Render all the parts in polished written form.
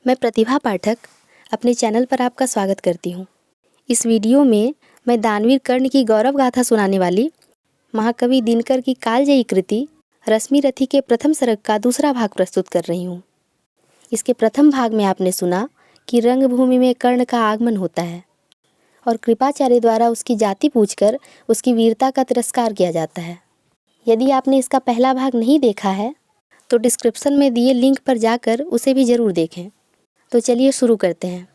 मैं प्रतिभा पाठक अपने चैनल पर आपका स्वागत करती हूँ। इस वीडियो में मैं दानवीर कर्ण की गौरव गाथा सुनाने वाली महाकवि दिनकर की कालजयी कृति रश्मिरथी के प्रथम सर्ग का दूसरा भाग प्रस्तुत कर रही हूँ। इसके प्रथम भाग में आपने सुना कि रंगभूमि में कर्ण का आगमन होता है और कृपाचार्य द्वारा उसकी जाति पूछकर उसकी वीरता का तिरस्कार किया जाता है। यदि आपने इसका पहला भाग नहीं देखा है तो डिस्क्रिप्शन में दिए लिंक पर जाकर उसे भी ज़रूर देखें। तो चलिए शुरू करते हैं।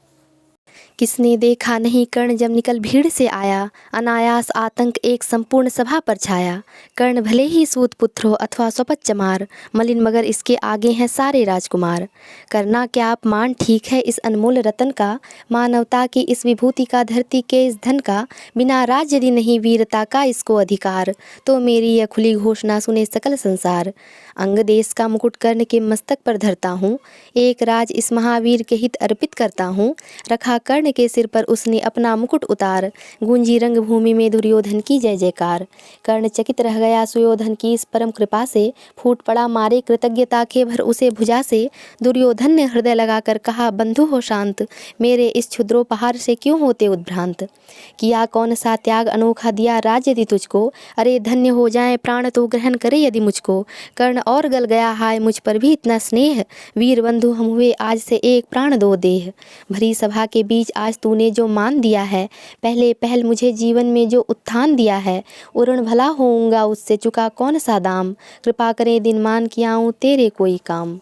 किसने देखा नहीं कर्ण जब निकल भीड़ से आया, अनायास आतंक एक संपूर्ण सभा पर छाया। कर्ण भले ही सूत पुत्र हो अथवा स्वपत चमार, मलिन मगर इसके आगे हैं सारे राजकुमार। करना क्या अपमान ठीक है इस अनमोल रतन का, मानवता की इस विभूति का, धरती के इस धन का। बिना राज यदि नहीं वीरता का इसको अधिकार, तो मेरी यह खुली घोषणा सुने सकल संसार। अंग देश का मुकुट कर्ण के मस्तक पर धरता हूँ, एक राज इस महावीर के हित अर्पित करता हूँ। रखा कर्ण के सिर पर उसने अपना मुकुट उतार, गूंजी रंगभूमि में दुर्योधन की जय जयकार। कर्ण चकित रह गया सुयोधन की इस परम कृपा से, फूट पड़ा मारे कृतज्ञता के भर उसे भुजा से। दुर्योधन ने हृदय लगाकर कहा बंधु हो शांत, मेरे इस क्षुद्रोपहार से क्यों होते उद्भ्रांत। किया कौन सा त्याग अनोखा दिया राज्य यदि तुझको, अरे धन्य हो जाए प्राण तो ग्रहण करे यदि मुझको। कर्ण और गल गया हाय मुझ पर भी इतना स्नेह, वीर बंधु हम हुए आज से एक प्राण दो देह। भरी सभा के बीच आज तूने जो मान दिया है, पहले पहल मुझे जीवन में जो उत्थान दिया है। उरण भला होऊंगा उससे चुका कौन सा दाम, कृपा करे दिन मान किया आऊँ तेरे कोई काम।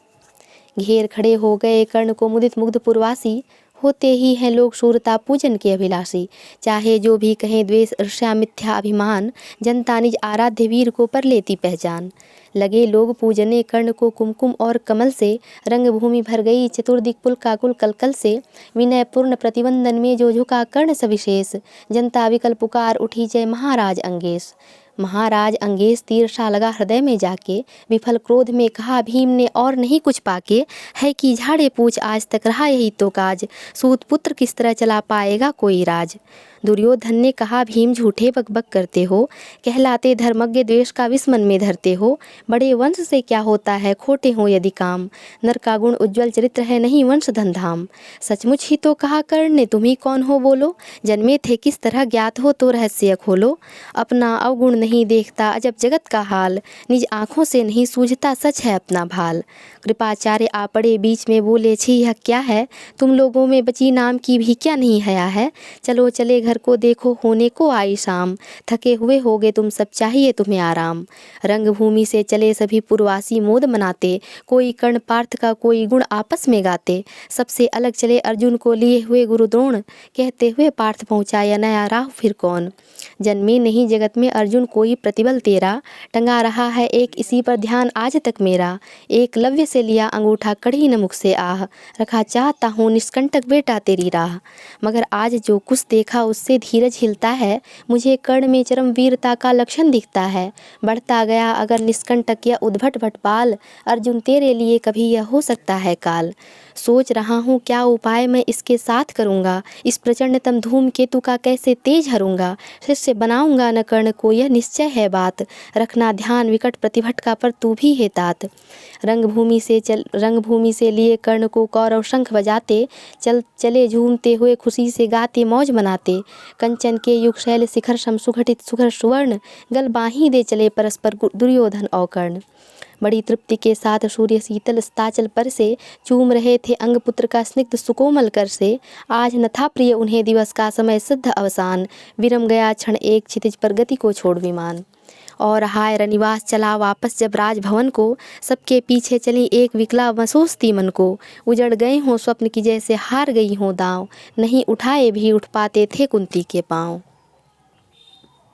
घेर खड़े हो गए कर्ण को मुदित मुग्ध पुरवासी, होते ही हैं लोग शूरता पूजन के अभिलाषी। चाहे जो भी कहें द्वेष ईर्ष्या मिथ्या अभिमान, जनता निज आराध्य वीर को पर लेती पहचान। लगे लोग पूजने कर्ण को कुमकुम और कमल से, रंगभूमि भर गई चतुर्दिक पुलकाकुल कलकल से। विनय पूर्ण प्रतिवंदन में जो झुका कर्ण सविशेष, जनता विकल पुकार उठी जय महाराज अंगेश। महाराज अंगेश तीरसा लगा हृदय में जाके, विफल क्रोध में कहा भीम ने और नहीं कुछ पाके। है कि झाड़े पूछ आज तक रहा यही तो काज, सूत पुत्र किस तरह चला पाएगा कोई राज। दुर्योधन ने कहा भीम झूठे बकबक करते हो, कहलाते धर्मज्ञ द्वेष का विष मन में धरते हो। बड़े वंश से क्या होता है खोटे हो यदि काम, नर का गुण उज्ज्वल चरित्र है नहीं वंश धन धाम। सचमुच ही तो कहा कर्ण ने तुम ही कौन हो बोलो, जन्मे थे किस तरह ज्ञात हो तो रहस्य खोलो। अपना अवगुण नहीं देखता अजब जगत का हाल, निज आँखों से नहीं सूझता सच है अपना भाल। कृपाचार्य आ पड़े बीच में बोले छी यह क्या है, तुम लोगों में बची नाम की भी क्या नहीं हया है। चलो चले घर को देखो होने को आई शाम, थके हुए होगे तुम सब चाहिए तुम्हें आराम। रंगभूमि से चले सभी पुरवासी मोद मनाते, कोई कर्ण पार्थ का कोई गुण आपस में गाते। सबसे अलग चले अर्जुन को लिए हुए गुरु द्रोण, कहते हुए पार्थ पहुँचाया नया राह फिर कौन। जन्मे नहीं जगत में अर्जुन कोई प्रतिबल तेरा, टंगा रहा है एक इसी पर ध्यान आज तक मेरा। एकलव्य से लिया अंगूठा कढ़ी न मुख से आह, रखा चाहता हूँ निष्कंटक बेटा तेरी राह। मगर आज जो कुछ देखा उससे धीरज हिलता है, मुझे कर्ण में चरम वीरता का लक्षण दिखता है। बढ़ता गया अगर निष्कंटक या उद्भट भटपाल, अर्जुन तेरे लिए कभी यह हो सकता है काल। सोच रहा हूँ क्या उपाय मैं इसके साथ करूँगा, इस प्रचंडतम धूम केतु का कैसे तेज हरूँगा। शिष्य बनाऊँगा न कर्ण को यह निश्चय है बात, रखना ध्यान विकट प्रतिभटका पर तू भी है तात। रंगभूमि से लिए कर्ण को कौरव शंख बजाते, चले झूमते हुए खुशी से गाते मौज मनाते। कंचन के युग शैल शिखर सम सुघटित सुघर सुवर्ण, गल बाहीं दे चले परस्पर दुर्योधन और कर्ण। बड़ी तृप्ति के साथ सूर्य शीतल अस्ताचल पर से, चूम रहे थे अंगपुत्र का स्निग्ध सुकोमल कर से। आज न था प्रिय उन्हें दिवस का समय सिद्ध अवसान, विरम गया क्षण एक क्षितिज पर गति को छोड़ विमान। और हाय रनिवास चला वापस जब राजभवन को, सबके पीछे चली एक विकला मसोस्ती मन को। उजड़ गए हों स्वप्न की जैसे हार गई हों दांव, नहीं उठाए भी उठ पाते थे कुंती के पाँव।